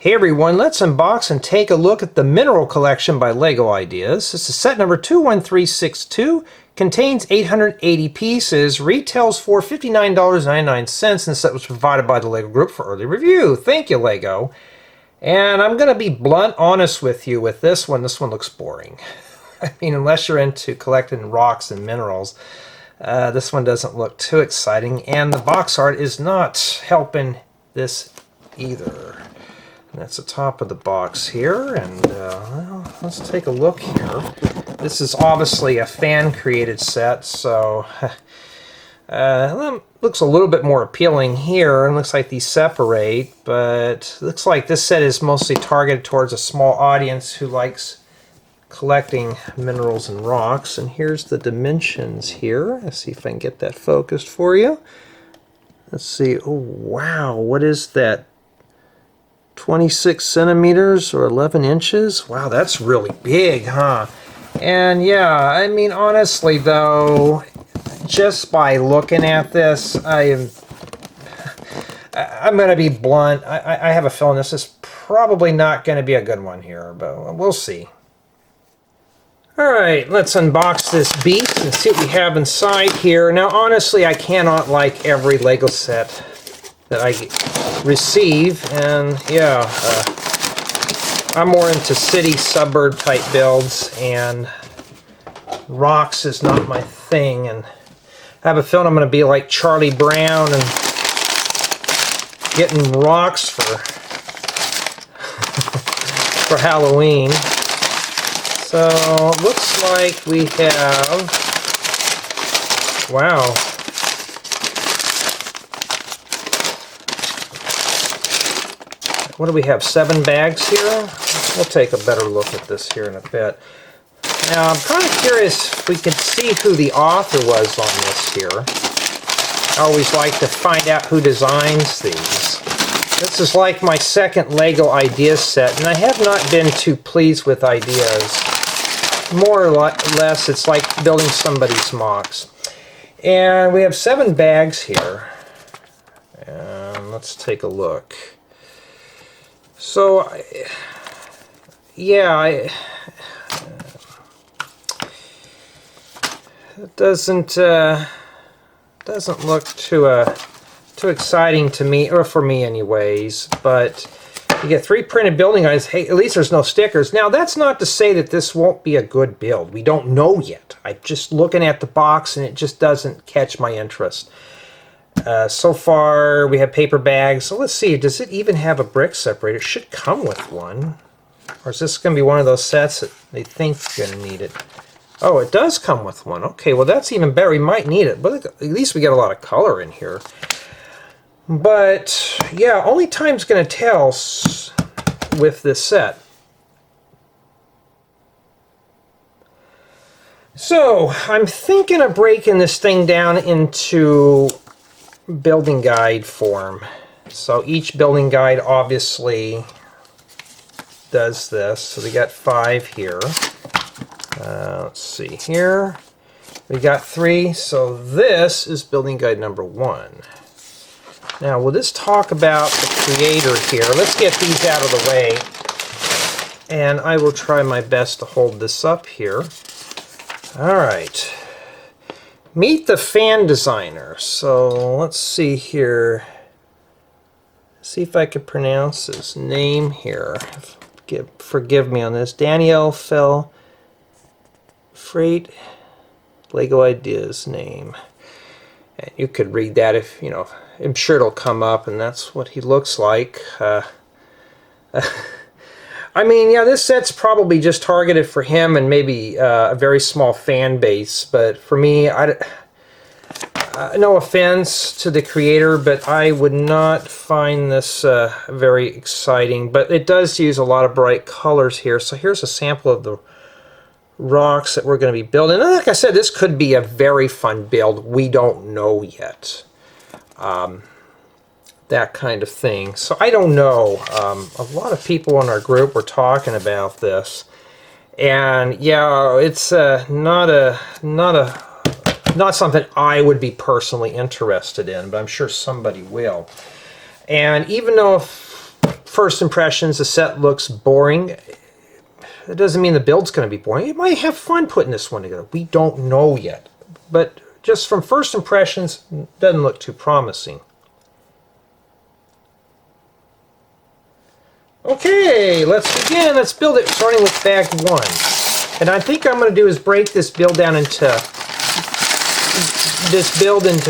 Hey everyone, let's unbox and take a look at the Mineral Collection by LEGO Ideas. This is set number 21362, contains 880 pieces, retails for $59.99, and the set was provided by the LEGO Group for early review. Thank you, LEGO. And I'm going to be blunt honest with you with this one. This one looks boring. I mean, unless you're into collecting rocks and minerals, this one doesn't look too exciting, and the box art is not helping this either. And that's the top of the box here, and well, let's take a look here. This is obviously a fan-created set, so looks a little bit more appealing here, and looks like these separate, but looks like this set is mostly targeted towards a small audience who likes collecting minerals and rocks. And here's the dimensions here. Let's see if I can get that focused for you. Let's see. Oh, wow. What is that? 26 centimeters or 11 inches? Wow, that's really big, huh? And yeah, I mean, honestly though, just by looking at this, I'm going to be blunt. I have a feeling this is probably not going to be a good one here, but we'll see. Alright, let's unbox this beast and see what we have inside here. Now, honestly, I cannot like every LEGO set that I receive, and yeah, I'm more into city suburb type builds, and rocks is not my thing, and I have a feeling I'm going to be like Charlie Brown and getting rocks for Halloween. So it looks like we have, wow, what do we have, 7 bags here? We'll take a better look at this here in a bit. Now, I'm kind of curious if we can see who the author was on this here. I always like to find out who designs these. This is like my second LEGO Ideas set, and I have not been too pleased with Ideas. More or less, it's like building somebody's mocks. And we have 7 bags here. And let's take a look. So, yeah, it doesn't look too exciting to me, or for me anyways, but you get 3 printed building guides. Hey, at least there's no stickers. Now, that's not to say that this won't be a good build. We don't know yet. I'm just looking at the box, and it just doesn't catch my interest. So far, we have paper bags. So let's see, does it even have a brick separator? It should come with one. Or is this going to be one of those sets that they think you're going to need it? Oh, it does come with one. Okay, well, that's even better. We might need it. But at least we get a lot of color in here. But, yeah, only time's going to tell with this set. So, I'm thinking of breaking this thing down into building guide form. So each building guide obviously does this. So we got 5 here. Let's see here. We got 3. So this is building guide number 1. Now we'll just talk about the creator here. Let's get these out of the way. And I will try my best to hold this up here. Alright. Meet the fan designer. So let's see here. See if I can pronounce his name here. Forgive me on this. Dario Del Frate, LEGO Ideas name. And you could read that if, you know, I'm sure it'll come up, and that's what he looks like. I mean, yeah, this set's probably just targeted for him and maybe a very small fan base. But for me, no offense to the creator, but I would not find this very exciting. But it does use a lot of bright colors here. So here's a sample of the rocks that we're going to be building. And like I said, this could be a very fun build. We don't know yet. That kind of thing. So I don't know. A lot of people in our group were talking about this, and yeah, it's not something I would be personally interested in, but I'm sure somebody will. And even though first impressions, the set looks boring. That doesn't mean the build's going to be boring. You might have fun putting this one together. We don't know yet. But just from first impressions, doesn't look too promising. Okay, let's begin. Let's build it starting with bag 1. And I think what I'm going to do is break this build down into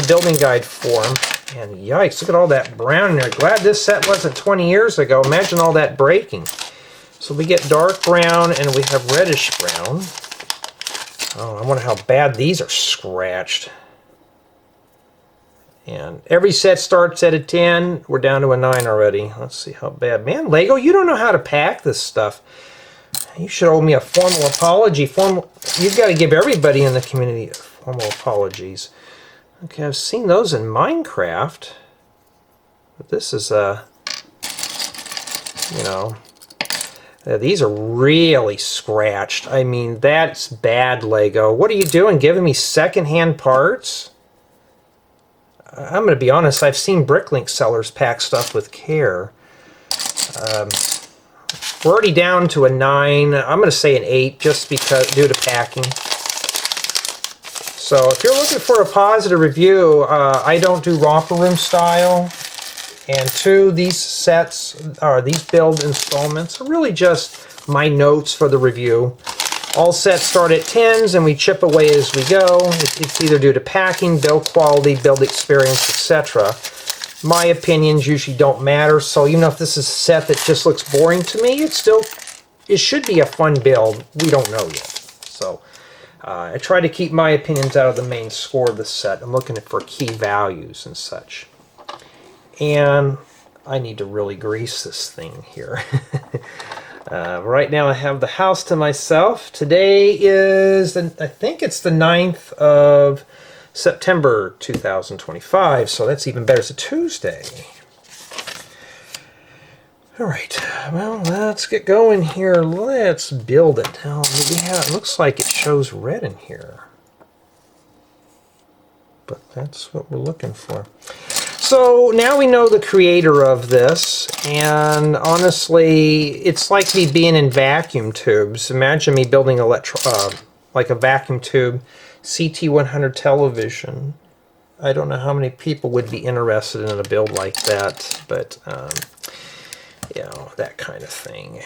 building guide form. And yikes, look at all that brown in there. Glad this set wasn't 20 years ago. Imagine all that breaking. So we get dark brown and we have reddish brown. Oh, I wonder how bad these are scratched. And every set starts at a 10. We're down to a 9 already. Let's see how bad. Man, Lego, you don't know how to pack this stuff. You should owe me a formal apology. You've got to give everybody in the community formal apologies. Okay, I've seen those in Minecraft. But this is these are really scratched. I mean, that's bad, Lego. What are you doing, giving me secondhand parts? I'm going to be honest, I've seen Bricklink sellers pack stuff with care. We're already down to a 9. I'm going to say an 8 just because due to packing. So if you're looking for a positive review, I don't do romper room style. And 2, these sets, or these build installments, are really just my notes for the review. All sets start at 10s and we chip away as we go. It's either due to packing, build quality, build experience, etc. My opinions usually don't matter, so even if this is a set that just looks boring to me, it should be a fun build. We don't know yet. So I try to keep my opinions out of the main score of the set. I'm looking for key values and such. And I need to really grease this thing here. Right now I have the house to myself. Today is, I think it's the 9th of September 2025, so that's even better. It's a Tuesday. Alright, well, let's get going here. Let's build it. Now, it looks like it shows red in here. But that's what we're looking for. So now we know the creator of this, and honestly, it's like me being in vacuum tubes. Imagine me building like a vacuum tube CT100 television. I don't know how many people would be interested in a build like that, but you know, that kind of thing.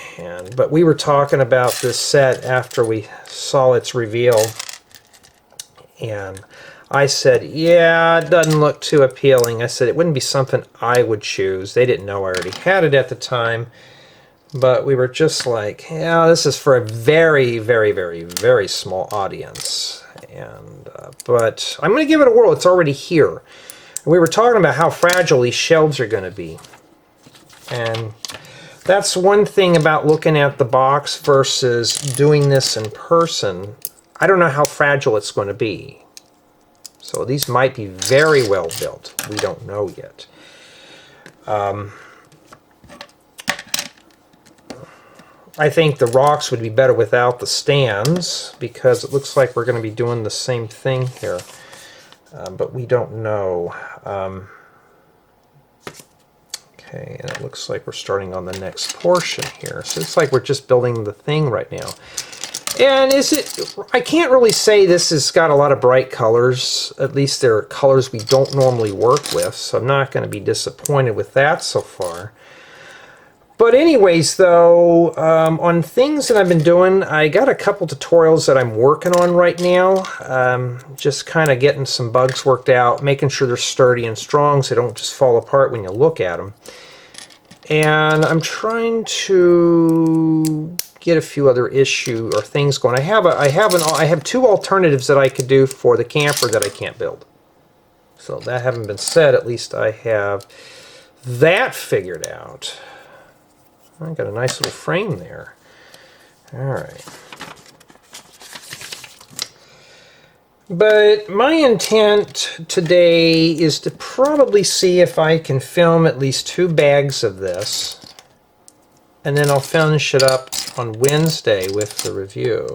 But we were talking about this set after we saw its reveal, and I said, yeah, it doesn't look too appealing. I said it wouldn't be something I would choose. They didn't know I already had it at the time. But we were just like, yeah, this is for a very, very, very, very small audience. But I'm going to give it a whirl. It's already here. And we were talking about how fragile these shelves are going to be. And that's one thing about looking at the box versus doing this in person. I don't know how fragile it's going to be. So these might be very well built. We don't know yet. I think the rocks would be better without the stands because it looks like we're going to be doing the same thing here. But we don't know. Okay, and it looks like we're starting on the next portion here. So it's like we're just building the thing right now. And I can't really say this has got a lot of bright colors. At least they're colors we don't normally work with, so I'm not going to be disappointed with that so far. But anyways, though, on things that I've been doing, I got a couple tutorials that I'm working on right now. Just kind of getting some bugs worked out, making sure they're sturdy and strong so they don't just fall apart when you look at them. And I'm trying to get a few other things going. I have 2 alternatives that I could do for the camper that I can't build. So that having been said, at least I have that figured out. I got a nice little frame there. All right. But my intent today is to probably see if I can film at least 2 bags of this. And then I'll finish it up on Wednesday with the review.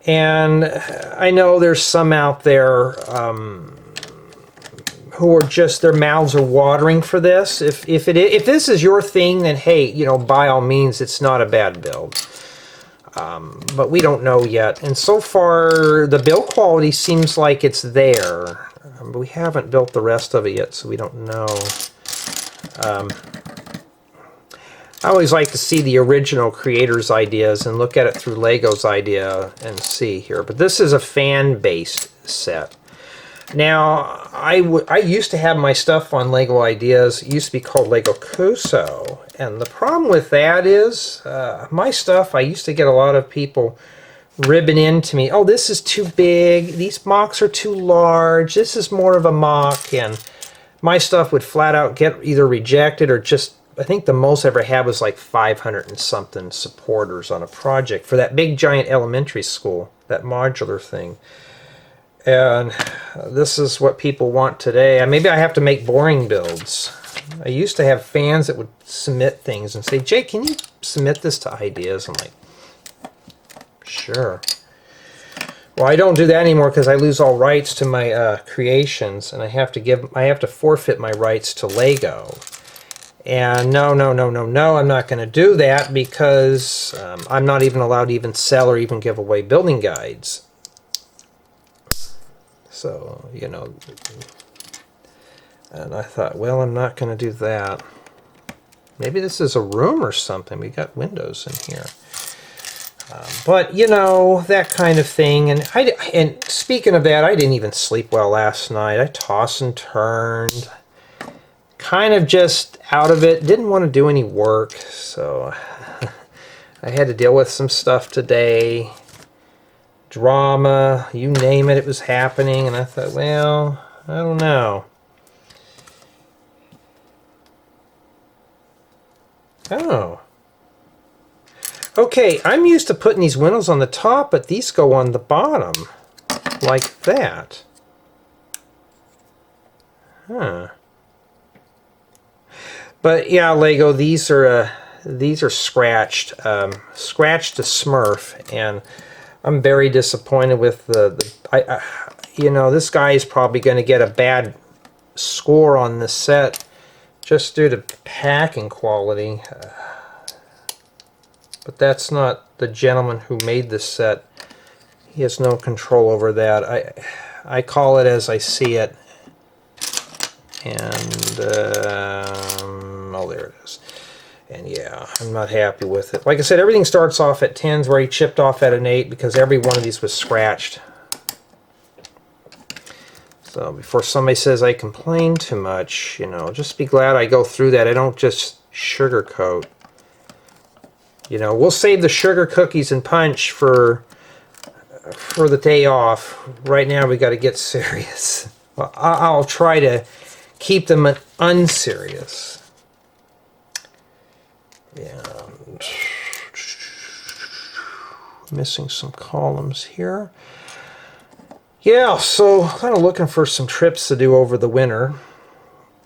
And I know there's some out there who are just, their mouths are watering for this. If this is your thing, then hey, you know, by all means, it's not a bad build. But we don't know yet. And so far, the build quality seems like it's there. But we haven't built the rest of it yet, so we don't know. I always like to see the original creators' ideas and look at it through Lego's idea and see here. But this is a fan-based set. Now, I used to have my stuff on Lego Ideas. It used to be called Lego Cuso. And the problem with that is, my stuff, I used to get a lot of people ribbing into me. Oh, this is too big. These mocks are too large. This is more of a mock. And my stuff would flat out get either rejected or just, I think the most I ever had was like 500 and something supporters on a project for that big giant elementary school, that modular thing. And this is what people want today. Maybe I have to make boring builds. I used to have fans that would submit things and say, Jay, can you submit this to Ideas? I'm like, sure. Well, I don't do that anymore because I lose all rights to my creations, and I have to forfeit my rights to Lego. And no, I'm not going to do that because I'm not even allowed to even sell or even give away building guides. So, you know, and I thought, well, I'm not going to do that. Maybe this is a room or something. We got windows in here. But, you know, that kind of thing. And speaking of that, I didn't even sleep well last night. I tossed and turned. Kind of just out of it. Didn't want to do any work. So I had to deal with some stuff today. Drama, you name it, it was happening. And I thought, well, I don't know. Oh. Okay, I'm used to putting these windows on the top, but these go on the bottom. Like that. Huh. But yeah, Lego, these are scratched. Scratched to Smurf, and I'm very disappointed with you know, this guy is probably going to get a bad score on this set just due to packing quality. But that's not the gentleman who made this set. He has no control over that. I call it as I see it. And, oh, there it is. And yeah, I'm not happy with it. Like I said, everything starts off at 10s where he chipped off at an 8 because every one of these was scratched. So before somebody says I complain too much, you know, just be glad I go through that. I don't just sugarcoat. You know, we'll save the sugar cookies and punch for the day off. Right now we got to get serious. Well, I'll try to keep them unserious. Yeah. Missing some columns here. Yeah, so kind of looking for some trips to do over the winter.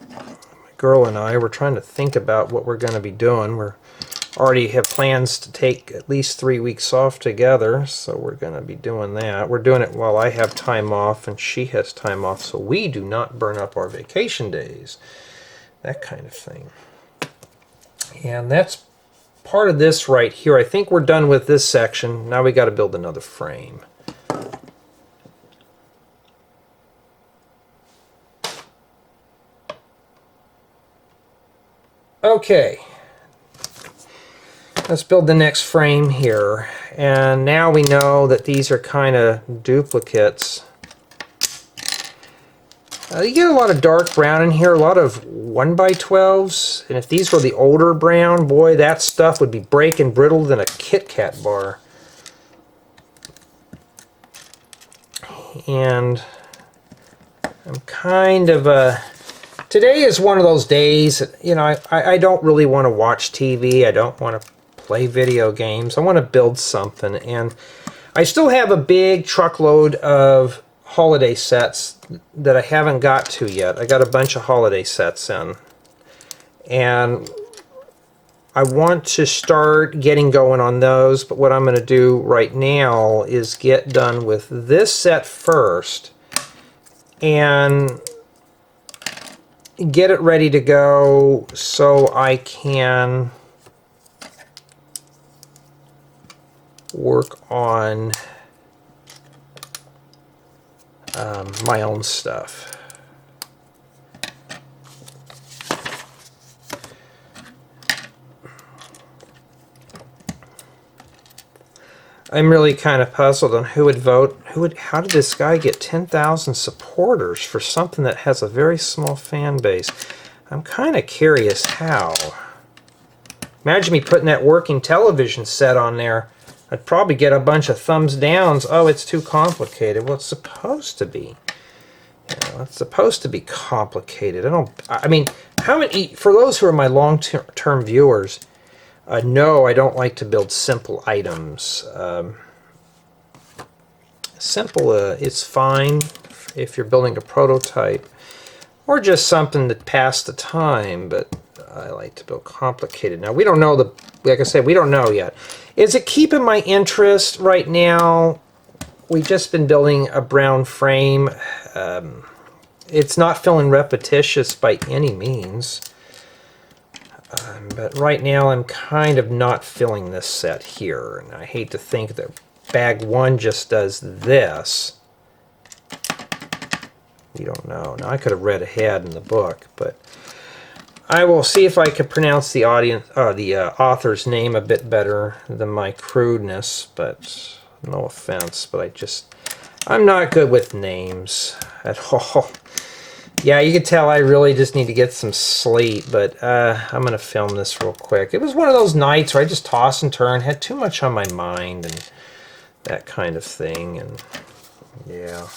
My girl and I, we're trying to think about what we're going to be doing. We're already have plans to take at least 3 weeks off together, so we're going to be doing that. We're doing it while I have time off and she has time off, so we do not burn up our vacation days. That kind of thing. And that's part of this right here. I think we're done with this section. Now we got to build another frame. Okay. Let's build the next frame here. And now we know that these are kind of duplicates. You get a lot of dark brown in here, a lot of 1x12s. And if these were the older brown, boy, that stuff would be breaking brittle than a Kit Kat bar. And I'm kind of today is one of those days, you know, I don't really want to watch TV. I don't want to play video games. I want to build something. And I still have a big truckload of holiday sets that I haven't got to yet. I got a bunch of holiday sets in. And I want to start getting going on those, but what I'm going to do right now is get done with this set first. And get it ready to go so I can work on my own stuff. I'm really kind of puzzled on who would vote. How did this guy get 10,000 supporters for something that has a very small fan base? I'm kind of curious how. Imagine me putting that working television set on there. I'd probably get a bunch of thumbs downs. Oh, it's too complicated. Well, it's supposed to be. You know, it's supposed to be complicated. I mean, how many, for those who are my long-term viewers, no, I don't like to build simple items. Simple is fine if you're building a prototype or just something that passed the time, but I like to build complicated. Now, we don't know like I said, we don't know yet. Is it keeping my interest right now? We've just been building a brown frame. It's not feeling repetitious by any means. But right now I'm kind of not filling this set here, and I hate to think that bag one just does this. We don't know. Now I could have read ahead in the book, but I will see if I can pronounce the author's name a bit better than my crudeness. But no offense, but I'm not good with names at all. Yeah, you can tell I really just need to get some sleep, but I'm going to film this real quick. It was one of those nights where I just toss and turn, had too much on my mind and that kind of thing, and yeah.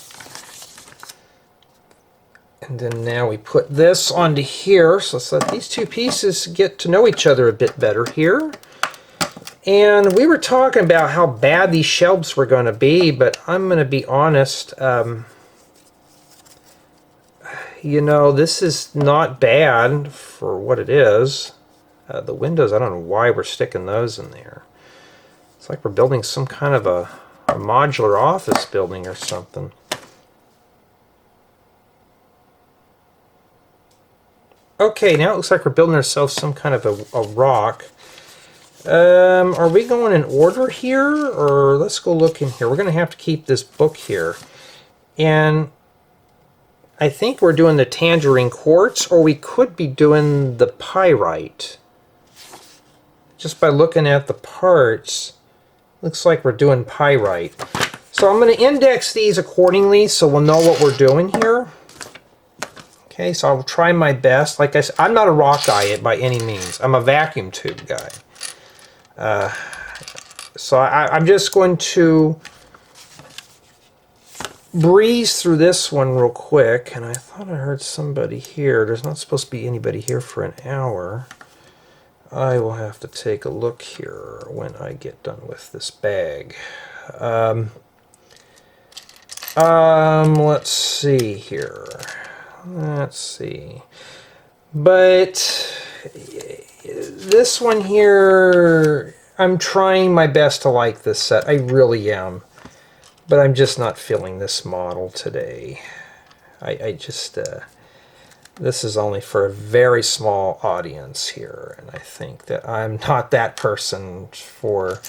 And then now we put this onto here, so let's let these two pieces get to know each other a bit better here. And we were talking about how bad these shelves were going to be, but I'm going to be honest, you know, this is not bad for what it is. The windows, I don't know why we're sticking those in there. It's like we're building some kind of a modular office building or something. Okay, now it looks like we're building ourselves some kind of a rock. Are we going in order here? Or let's go look in here. We're going to have to keep this book here. And I think we're doing the Tangerine Quartz, or we could be doing the Pyrite. Just by looking at the parts, looks like we're doing Pyrite. So I'm going to index these accordingly so we'll know what we're doing here. Okay, so I'll try my best. Like I said, I'm not a rock guy by any means. I'm a vacuum tube guy. So I'm just going to breeze through this one real quick. And I thought I heard somebody here. There's not supposed to be anybody here for an hour. I will have to take a look here when I get done with this bag. Let's see here. Let's see. But this one here, I'm trying my best to like this set. I really am. But I'm just not feeling this model today. I just, this is only for a very small audience here. And I think that I'm not that person for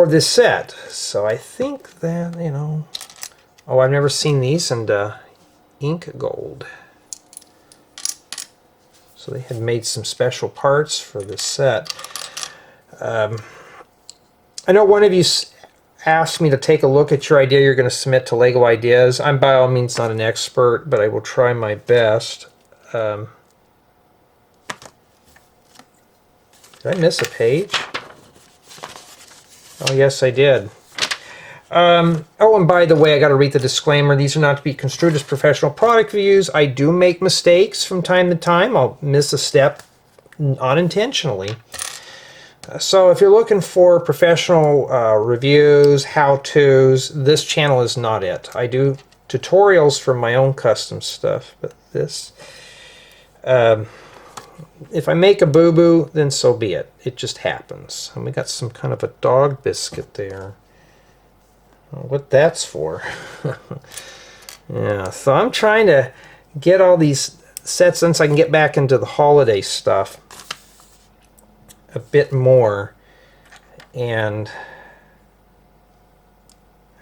this set. So I think that, you know, oh, I've never seen these, and ink gold. So they had made some special parts for this set. I know one of you asked me to take a look at your idea you're going to submit to Lego Ideas. I'm by all means not an expert, but I will try my best. Did I miss a page? Oh, yes, I did. Oh, and by the way, I got to read the disclaimer. These are not to be construed as professional product reviews. I do make mistakes from time to time. I'll miss a step unintentionally. So if you're looking for professional reviews, how-tos, this channel is not it. I do tutorials for my own custom stuff, but this, if I make a boo-boo, then so be it. It just happens. And we got some kind of a dog biscuit there. What that's for. Yeah, so I'm trying to get all these set since I can get back into the holiday stuff a bit more. And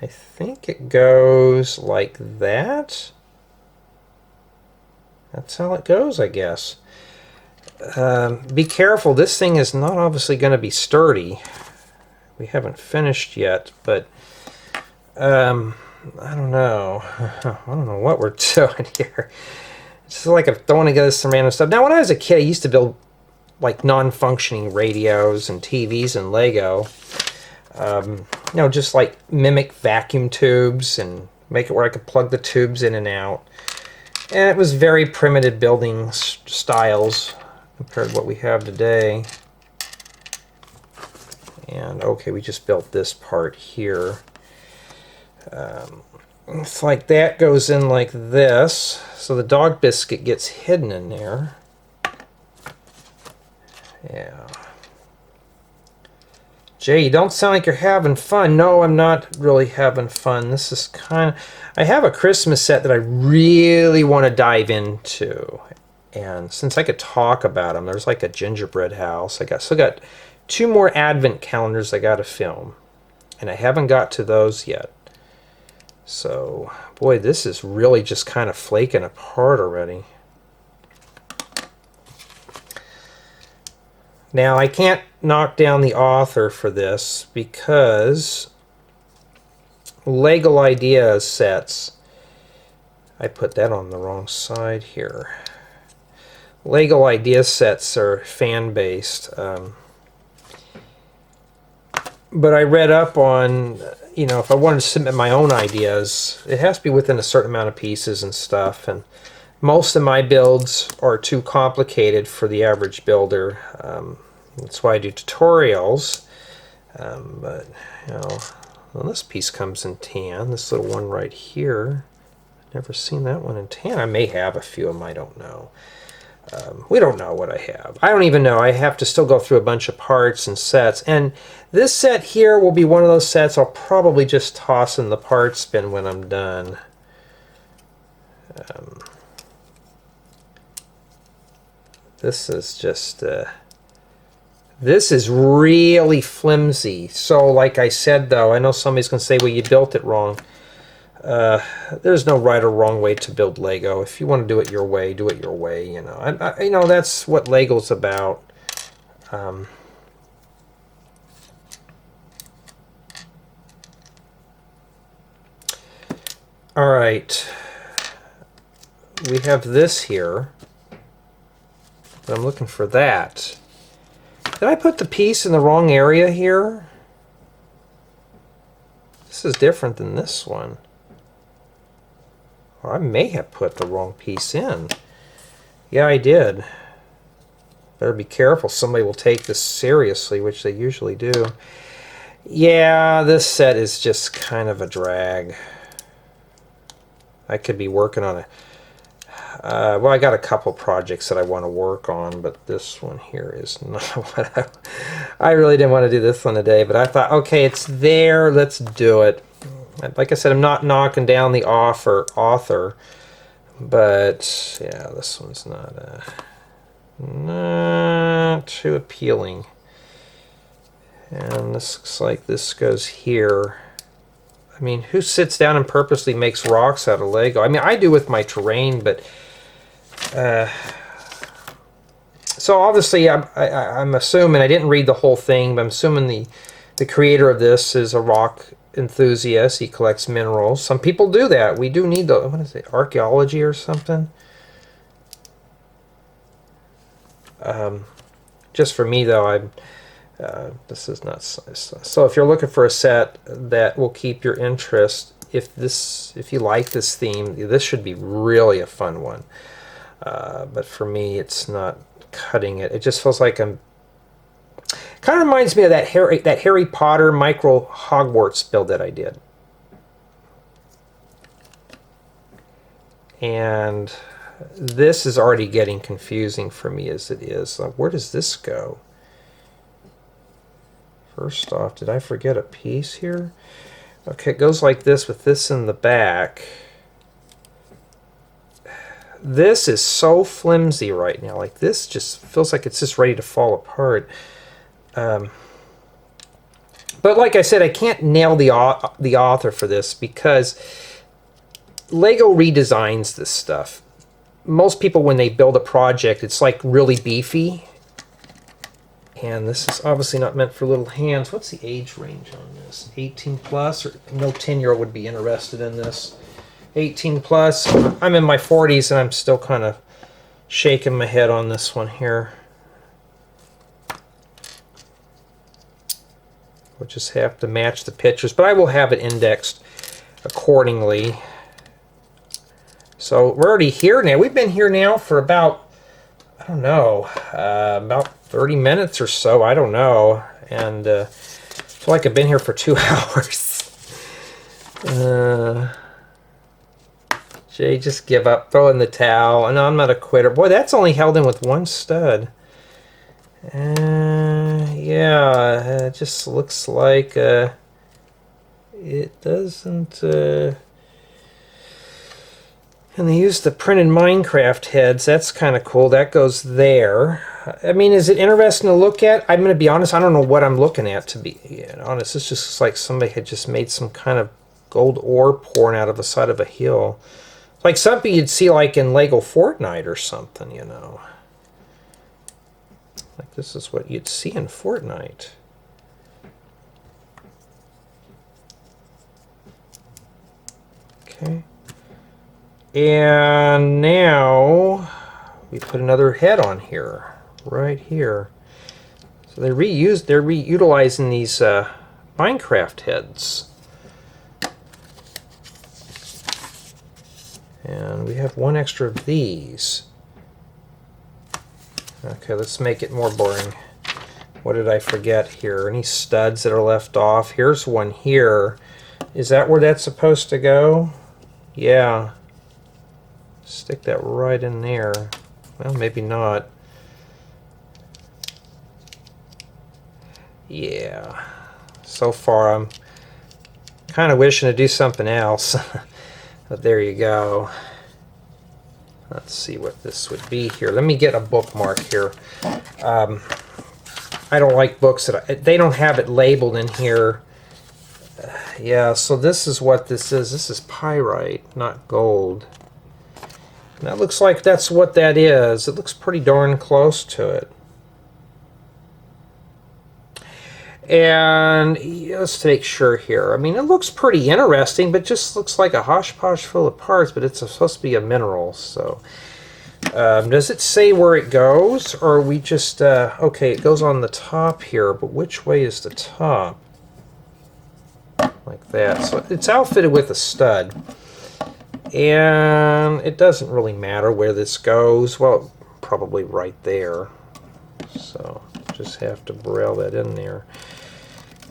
I think it goes like that. That's how it goes, I guess. Be careful, this thing is not obviously going to be sturdy. We haven't finished yet, but I don't know. I don't know what we're doing here. It's just like I'm throwing together some random stuff. Now, when I was a kid, I used to build like non-functioning radios and TVs and Lego. You know, just like mimic vacuum tubes and make it where I could plug the tubes in and out. And it was very primitive building styles compared to what we have today. And okay, we just built this part here. It's like that goes in like this, so the dog biscuit gets hidden in there. Yeah. Jay, you don't sound like you're having fun. No, I'm not really having fun. This is kind of... I have a Christmas set that I really want to dive into. And since I could talk about them, there's like a gingerbread house. Still got 2 more Advent calendars I got to film. And I haven't got to those yet. So, boy, this is really just kind of flaking apart already. Now, I can't knock down the author for this because Lego Ideas sets, I put that on the wrong side here. Lego Ideas sets are fan-based. But I read up on, you know, if I wanted to submit my own ideas, it has to be within a certain amount of pieces and stuff. And most of my builds are too complicated for the average builder. That's why I do tutorials. But, you know, well, this piece comes in tan. This little one right here. I've never seen that one in tan. I may have a few of them. I don't know. We don't know what I have. I don't even know. I have to still go through a bunch of parts and sets. And this set here will be one of those sets I'll probably just toss in the parts bin when I'm done. This is just... this is really flimsy. So like I said, though, I know somebody's going to say, well, you built it wrong. There's no right or wrong way to build Lego. If you want to do it your way, do it your way. You know, you know, that's what Lego's about. All right, we have this here. But I'm looking for that. Did I put the piece in the wrong area here? This is different than this one. Or I may have put the wrong piece in. Yeah, I did. Better be careful. Somebody will take this seriously, which they usually do. Yeah, this set is just kind of a drag. I could be working on a... well, I got a couple projects that I want to work on, but this one here is not what I really didn't want to do this one today, but I thought, okay, it's there, let's do it. Like I said, I'm not knocking down the author, but yeah, this one's not too appealing. And this looks like this goes here. I mean, who sits down and purposely makes rocks out of Lego? I mean, I do with my terrain, but so obviously I'm assuming, I didn't read the whole thing, but I'm assuming the creator of this is a rock enthusiast. He collects minerals. Some people do that. We do need the, what is it, archaeology or something? Just for me though, this is not so. If you're looking for a set that will keep your interest, if you like this theme, this should be really a fun one. But for me, it's not cutting it. It just feels like I'm... Kind of reminds me of that Harry Potter micro Hogwarts build that I did. And this is already getting confusing for me as it is. Where does this go? First off, did I forget a piece here? Okay, it goes like this with this in the back. This is so flimsy right now. Like, this just feels like it's just ready to fall apart. But like I said, I can't nail the author for this because Lego redesigns this stuff. Most people, when they build a project, it's like really beefy. And this is obviously not meant for little hands. What's the age range on this? 18 plus? Or no 10-year-old would be interested in this. 18 plus. I'm in my 40s and I'm still kind of shaking my head on this one here. We'll just have to match the pictures, but I will have it indexed accordingly. So we're already here now. We've been here now for about, I don't know, about 30 minutes or so. I don't know. And I feel like I've been here for 2 hours. Jay, just give up. Throw in the towel. No, I'm not a quitter. Boy, that's only held in with one stud. Yeah, it just looks like it doesn't... And they use the printed Minecraft heads. That's kind of cool. That goes there. I mean, is it interesting to look at? I'm going to be honest, I don't know what I'm looking at, to be honest. It's just like somebody had just made some kind of gold ore pouring out of the side of a hill. Like something you'd see like in Lego Fortnite or something, you know. Like this is what you'd see in Fortnite. Okay. And now we put another head on here, right here. So they're reutilizing these Minecraft heads. And we have one extra of these. Okay, let's make it more boring. What did I forget here? Any studs that are left off? Here's one here. Is that where that's supposed to go? Yeah. Stick that right in there. Well, maybe not. Yeah. So far, I'm kind of wishing to do something else. But there you go. Let's see what this would be here. Let me get a bookmark here. I don't like books that they don't have it labeled in here. Yeah, so this is what this is. This is pyrite, not gold. And that looks like that's what that is. It looks pretty darn close to it. And let's make sure here. I mean, it looks pretty interesting, but just looks like a hodgepodge full of parts, but it's supposed to be a mineral. So does it say where it goes, or are we just... okay, it goes on the top here, but which way is the top? Like that. So it's outfitted with a stud. And it doesn't really matter where this goes. Well, probably right there. So just have to braille that in there.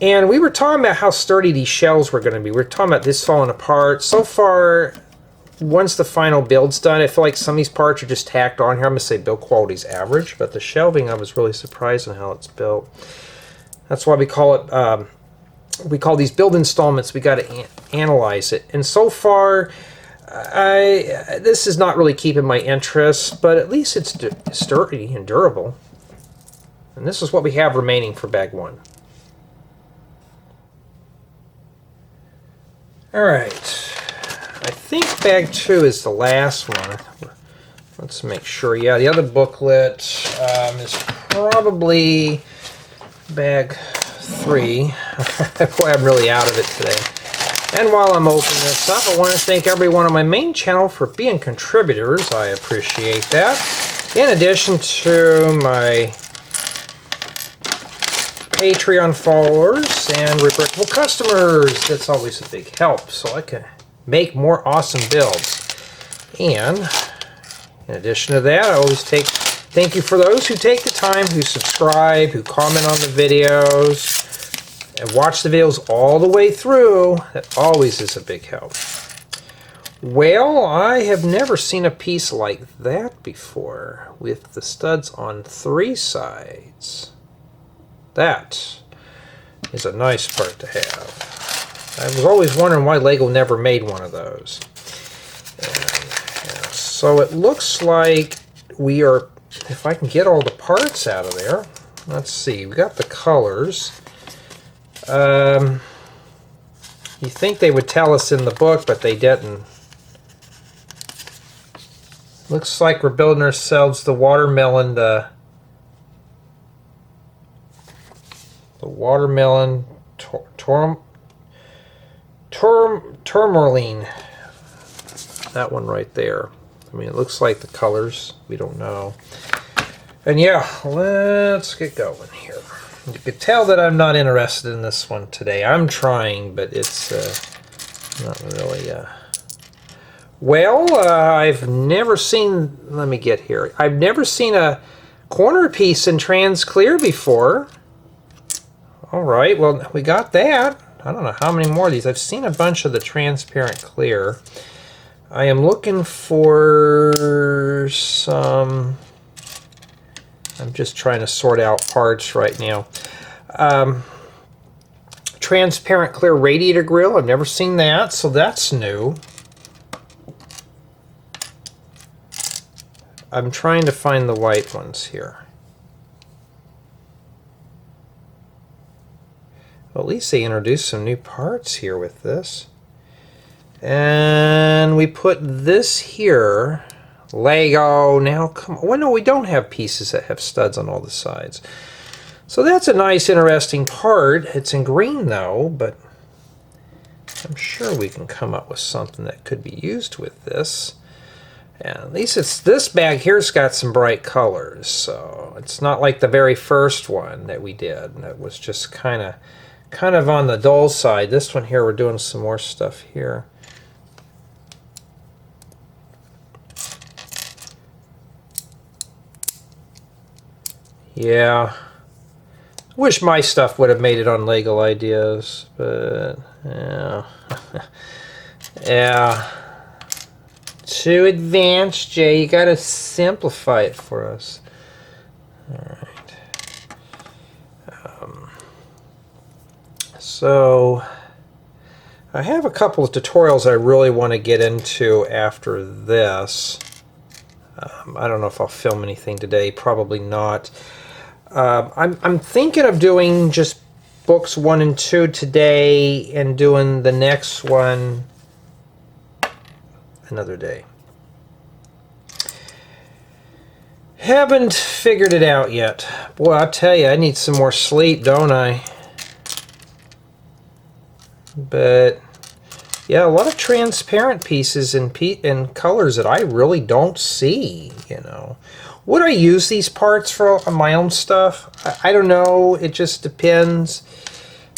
And we were talking about how sturdy these shells were going to be. We were talking about this falling apart. So far, once the final build's done, I feel like some of these parts are just tacked on here. I'm going to say build quality's average, but the shelving, I was really surprised on how it's built. That's why we call it, we call these build installments. We got to analyze it. And so far, this is not really keeping my interest, but at least it's sturdy and durable. And this is what we have remaining for bag 1. Alright, I think bag 2 is the last one. Let's make sure. Yeah, the other booklet is probably bag 3. Boy, I'm really out of it today. And while I'm opening this up, I want to thank everyone on my main channel for being contributors. I appreciate that. In addition to my Patreon followers and regrettable customers. That's always a big help, so I can make more awesome builds. And in addition to that, I always thank you for those who take the time, who subscribe, who comment on the videos, and watch the videos all the way through. That always is a big help. Well, I have never seen a piece like that before, with the studs on 3 sides. That is a nice part to have. I was always wondering why Lego never made one of those. And So it looks like we are, if I can get all the parts out of there, let's see, we got the colors. You think they would tell us in the book, but they didn't. Looks like we're building ourselves the Watermellon, the Watermellon Tourmaline. That one right there. I mean, it looks like the colors. We don't know. And yeah, let's get going here. You could tell that I'm not interested in this one today. I'm trying, but it's not really... Well, I've never seen... Let me get here. I've never seen a corner piece in trans clear before. All right, well, we got that. I don't know how many more of these. I've seen a bunch of the transparent clear. I am looking for some... I'm just trying to sort out parts right now. Transparent clear radiator grill. I've never seen that, so that's new. I'm trying to find the white ones here. Well, at least they introduced some new parts here with this. And we put this here. Lego. Now, come on. Well, no, we don't have pieces that have studs on all the sides. So that's a nice, interesting part. It's in green, though, but I'm sure we can come up with something that could be used with this. And at least it's this bag here's got some bright colors, so it's not like the very first one that we did. That was just kind of on the dull side. This one here, we're doing some more stuff here. Yeah, wish my stuff would have made it on Lego Ideas, but yeah, yeah. Too advanced, Jay. You gotta simplify it for us. Alright. So, I have a couple of tutorials I really want to get into after this. I don't know if I'll film anything today. Probably not. I'm thinking of doing just books 1 and 2 today and doing the next one another day. Haven't figured it out yet. Boy, I'll tell you, I need some more sleep, don't I? But yeah, a lot of transparent pieces and colors that I really don't see, you know. Would I use these parts for my own stuff? I don't know. It just depends.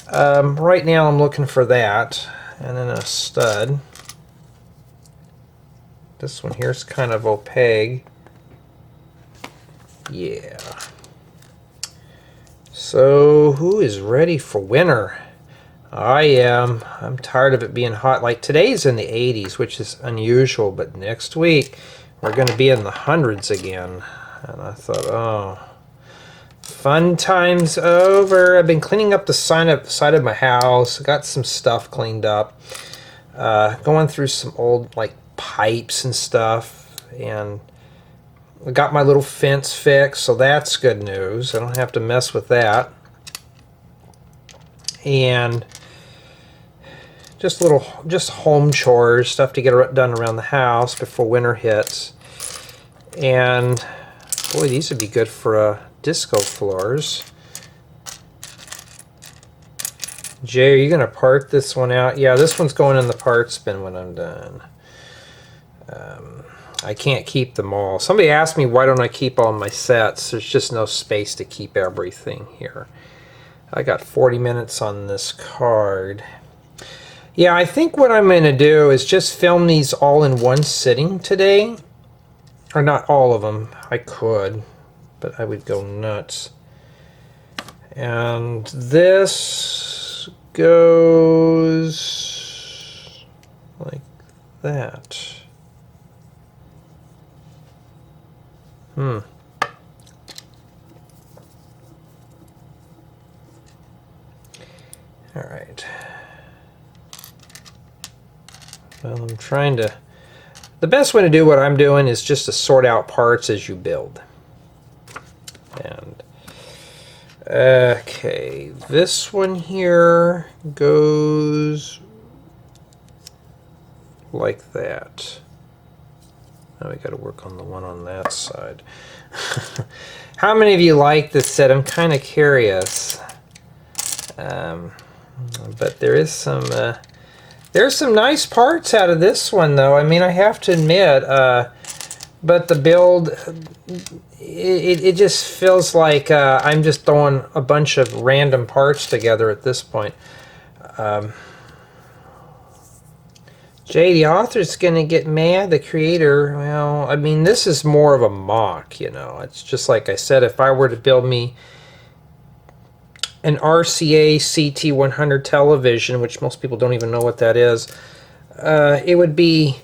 Right now I'm looking for that. And then a stud. This one here is kind of opaque. Yeah. So, who is ready for winter? I am. I'm tired of it being hot. Like today's in the 80s, which is unusual, but next week we're going to be in the hundreds again. And I thought, oh, fun time's over. I've been cleaning up the side of my house. Got some stuff cleaned up. Going through some old like pipes and stuff, and I got my little fence fixed, so that's good news. I don't have to mess with that. And just home chores, stuff to get done around the house before winter hits. And boy, these would be good for disco floors. Jay, are you going to part this one out? Yeah, this one's going in the parts bin when I'm done. I can't keep them all. Somebody asked me why don't I keep all my sets. There's just no space to keep everything here. I got 40 minutes on this card. Yeah, I think what I'm going to do is just film these all in one sitting today. Or not all of them. I could, but I would go nuts. And this goes like that. All right. Well, I'm trying to the best way to do what I'm doing is just to sort out parts as you build. And okay, this one here goes like that. Now we got to work on the one on that side. How many of you like this set? I'm kind of curious. But there is some there's some nice parts out of this one, though. I mean, I have to admit, but the build, it just feels like I'm just throwing a bunch of random parts together at this point. Jay, the author's going to get mad, the creator. Well, I mean, this is more of a mock, you know. It's just like I said, if I were to build me an RCA CT100 television, which most people don't even know what that is, it would be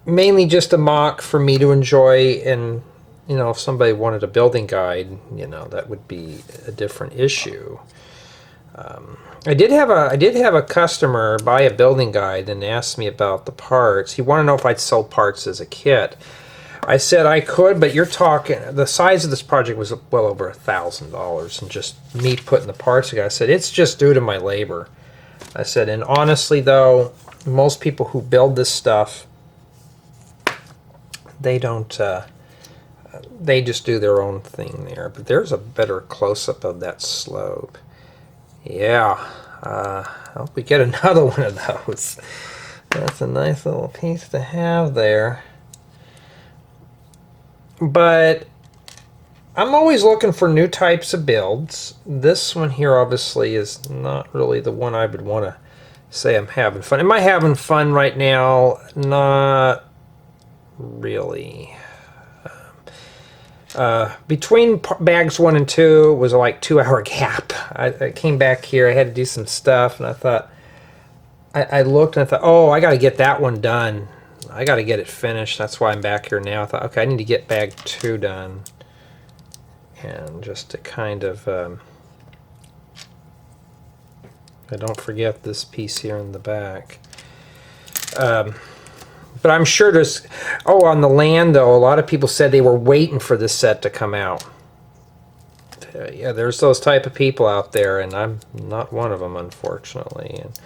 mainly just a mock for me to enjoy. And, you know, if somebody wanted a building guide, you know, that would be a different issue. I did have a customer buy a building guide and ask me about the parts. He wanted to know if I'd sell parts as a kit. I said I could, but you're talking, the size of this project was well over $1,000, and just me putting the parts together. I said, it's just due to my labor. I said, and honestly though, most people who build this stuff, they don't, they just do their own thing there. But there's a better close-up of that slope. Yeah, I hope we get another one of those. That's a nice little piece to have there. But I'm always looking for new types of builds. This one here obviously is not really the one I would want to say I'm having fun. Am I having fun right now? Not really. Between bags 1 and 2 was a like 2-hour gap. I came back here, I had to do some stuff, and I thought, I looked and I thought, oh, I got to get that one done. I got to get it finished. That's why I'm back here now. I thought, okay, I need to get bag 2 done. And just to kind of, I don't forget this piece here in the back. But I'm sure there's, oh, on the land though, a lot of people said they were waiting for this set to come out. Yeah, there's those type of people out there, and I'm not one of them, unfortunately. And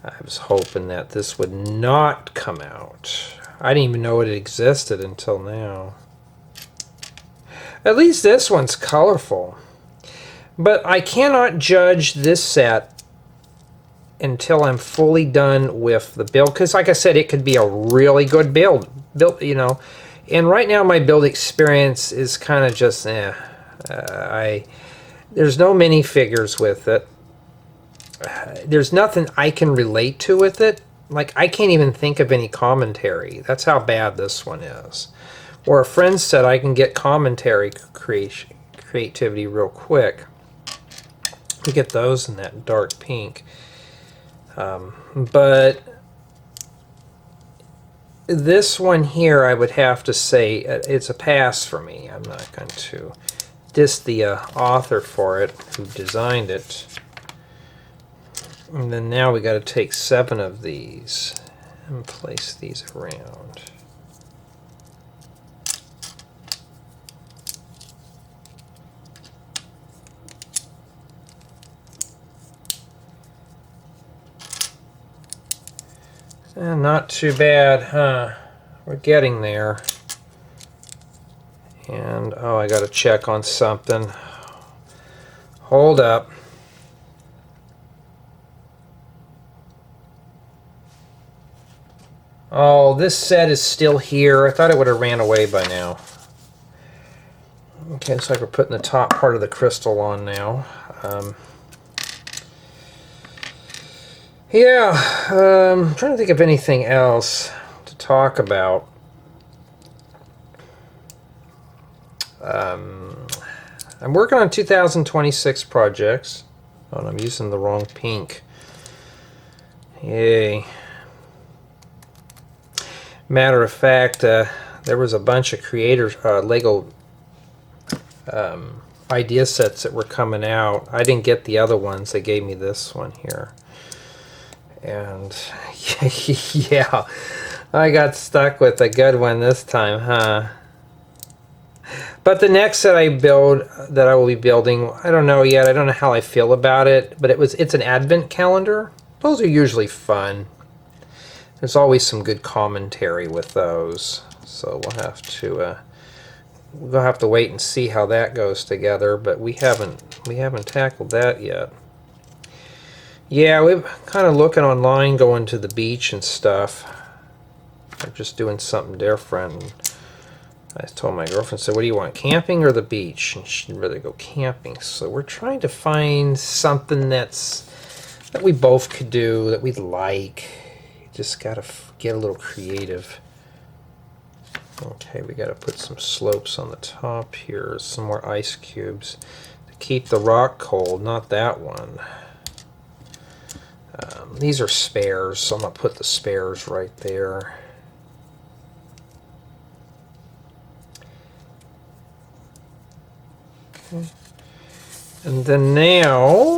I was hoping that this would not come out. I didn't even know it existed until now. At least this one's colorful. But I cannot judge this set until I'm fully done with the build, because like I said, it could be a really good build, you know. And right now my build experience is kind of just there's no minifigures with it. There's nothing I can relate to with it. Like, I can't even think of any commentary. That's how bad this one is. Or a friend said I can get commentary creativity real quick. We get those in that dark pink. But this one here, I would have to say it's a pass for me. I'm not going to diss the author for it, who designed it. And then now we got to take 7 of these and place these around. Not too bad, huh? We're getting there. And, oh, I got to check on something. Hold up. Oh, this set is still here. I thought it would have ran away by now. Okay, looks like we're putting the top part of the crystal on now. I'm trying to think of anything else to talk about. I'm working on 2026 projects. Oh, and I'm using the wrong pink. Yay. Matter of fact, there was a bunch of creators, Lego idea sets that were coming out. I didn't get the other ones. They gave me this one here. And yeah, I got stuck with a good one this time, huh? But the next that I will be building, I don't know yet. I don't know how I feel about it, but it's an advent calendar. Those are usually fun. There's always some good commentary with those. So we'll have to wait and see how that goes together, but we haven't tackled that yet. Yeah, we're kind of looking online, going to the beach and stuff. I'm just doing something different. I told my girlfriend, said, what do you want, camping or the beach? And she'd rather go camping. So we're trying to find something that we both could do, that we'd like. Just got to get a little creative. Okay, we got to put some slopes on the top here, some more ice cubes to keep the rock cold, not that one. These are spares, so I'm going to put the spares right there. Okay. And then now,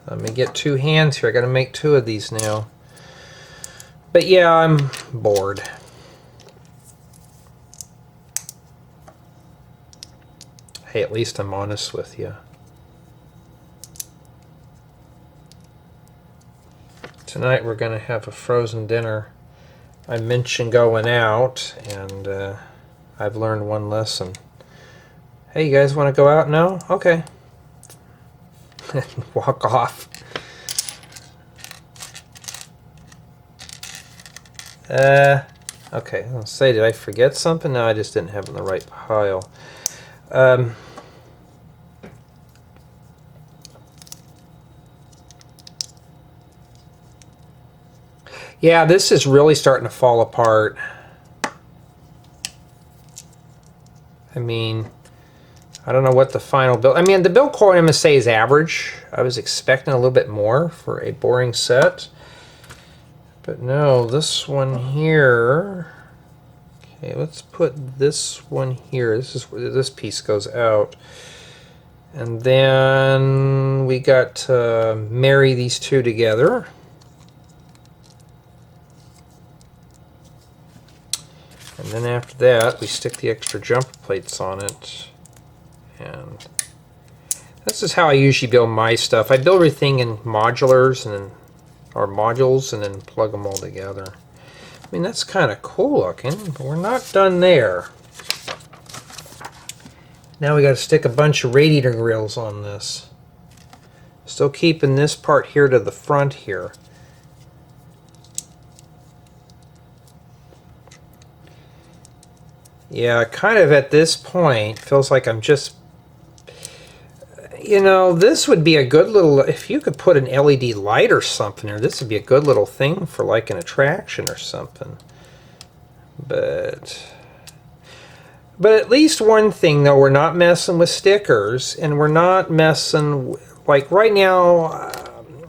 let me get 2 hands here. I got to make 2 of these now. But yeah, I'm bored. Hey, at least I'm honest with you. Tonight we're going to have a frozen dinner. I mentioned going out, and I've learned one lesson. Hey, you guys want to go out? No? Okay. Walk off. Okay, I'll say, did I forget something? No, I just didn't have it in the right pile. Yeah, this is really starting to fall apart. I mean, I don't know what the final build... I mean, the build quality I'm going to say is average. I was expecting a little bit more for a boring set. But no, this one here... Okay, let's put this one here. This is where this piece goes out. And then we got to marry these two together. And then after that, we stick the extra jumper plates on it. And this is how I usually build my stuff. I build everything in modulars or modules and then plug them all together. I mean, that's kind of cool looking, but we're not done there. Now we got to stick a bunch of radiator grills on this. Still keeping this part here to the front here. Yeah, kind of at this point, feels like I'm just... You know, this would be a good little... If you could put an LED light or something there, this would be a good little thing for like an attraction or something. But at least one thing, though, we're not messing with stickers, and we're not messing... Like, right now,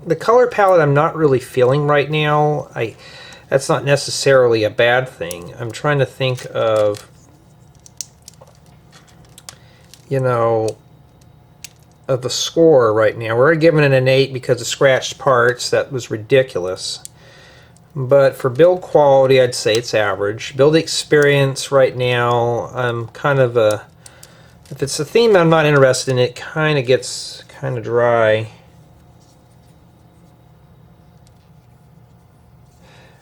the color palette I'm not really feeling right now. That's not necessarily a bad thing. I'm trying to think of... You know, of the score right now. We're giving it an 8 because of scratched parts. That was ridiculous. But for build quality, I'd say it's average. Build experience right now, I'm kind of a... If it's a theme I'm not interested in, it kind of gets kind of dry.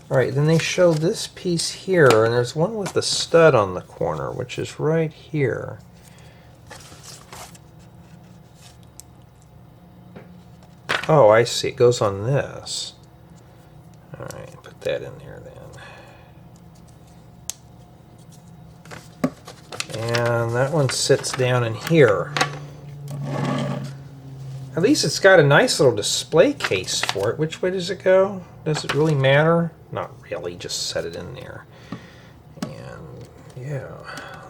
Alright, then they show this piece here, and there's one with the stud on the corner, which is right here. Oh, I see. It goes on this. Alright, put that in there then. And that one sits down in here. At least it's got a nice little display case for it. Which way does it go? Does it really matter? Not really, just set it in there. And yeah,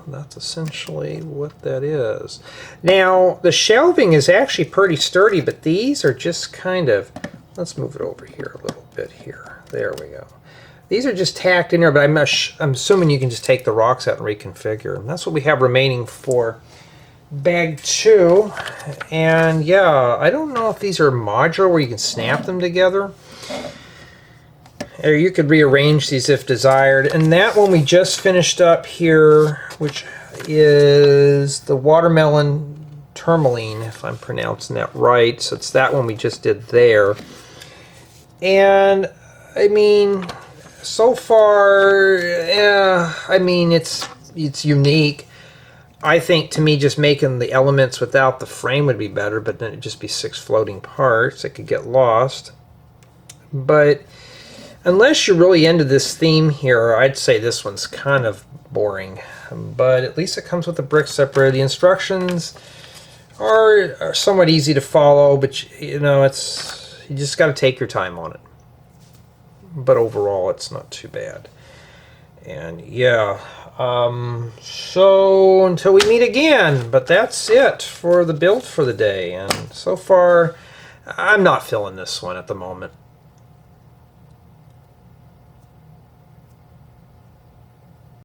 that's essentially what that is. Now, the shelving is actually pretty sturdy, but these are just kind of... Let's move it over here a little bit here. There we go. These are just tacked in there, but I'm assuming you can just take the rocks out and reconfigure. And that's what we have remaining for bag 2. And yeah, I don't know if these are modular where you can snap them together. or you could rearrange these if desired. And that one we just finished up here, which is the Watermellon Tourmaline, if I'm pronouncing that right. So it's that one we just did there. And I mean, so far, yeah, I mean, it's unique. I think, to me, just making the elements without the frame would be better, but then it'd just be 6 floating parts. It could get lost. But unless you're really into this theme here, I'd say this one's kind of boring. But at least it comes with a brick separator. The instructions are somewhat easy to follow, but you know, you just got to take your time on it. But overall, it's not too bad. And yeah, so until we meet again, but that's it for the build for the day. And so far, I'm not feeling this one at the moment.